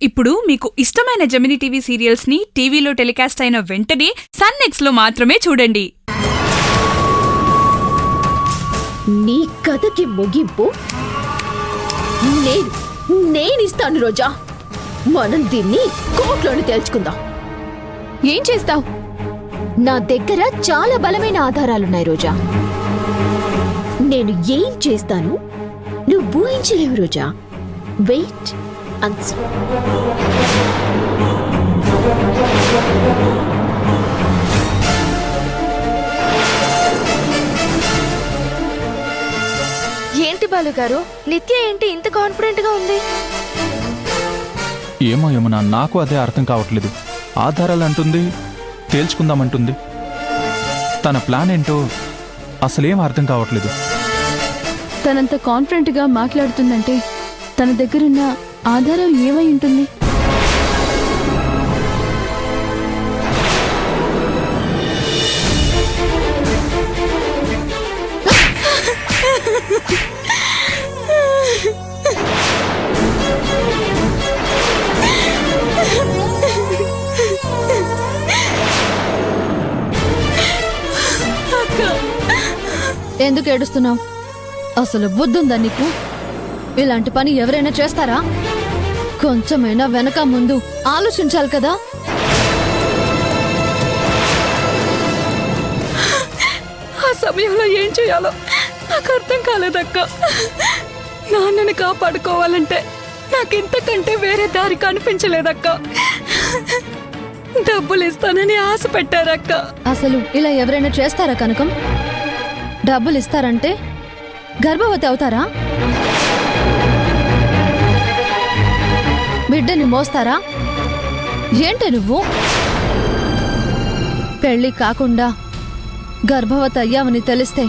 ఇప్పుడు మీకు ఇష్టమైన జెమినీ టీవీ సీరియల్స్ ని టీవీలో టెలికాస్ట్ అయిన వెంటనే సన్ నెక్స్ట్ లో మాత్రమే చూడండి. నీ కథకి ముగింపు నేనిస్తాను రోజా. మనం దీన్ని కోర్టులోని తేల్చుకుందాం. ఏం చేస్తావు? నా దగ్గర చాలా బలమైన ఆధారాలున్నాయి రోజా. నేను ఏం చేస్తాను నువ్వు ఊహించలేవు రోజా. Wait and see. ఏంటి బాలుగారు, నిత్య ఏంటి ఇంత కాన్ఫిడెంట్ గా ఉంది? ఏమో యమునా, నాకు అదే అర్థం కావట్లేదు. ఆధారాలు అంటుంది, తేల్చుకుందామంటుంది. తన ప్లాన్ ఏంటో అసలేం అర్థం కావట్లేదు. తనంత కాన్ఫిడెంట్ గా మాట్లాడుతుందంటే తన దగ్గరున్న ఆధారం ఏమై ఉంటుంది? ఎందుకు ఏడుస్తున్నావు? అసలు బుద్ధుందా నీకు? ఇలాంటి పని ఎవరైనా చేస్తారా? కొంచెమైనా వెనక ముందు ఆలోచించాలి కదా. ఆ సమయంలో ఏం చేయాలో నాకు అర్థం కాలేదక్క. నాన్నని కాపాడుకోవాలంటే నాకింతకంటే వేరే దారి కనిపించలేదక్క. డబ్బులు ఇస్తానని ఆశ పెట్టారక్క. అసలు ఇలా ఎవరైనా చేస్తారా కనకం? డబ్బులు ఇస్తారంటే గర్భవతి అవుతారా? బిడ్డని మోస్తారా? ఏంటి నువ్వు? పెళ్లి కాకుండా గర్భవతి అయ్యావని తెలిస్తే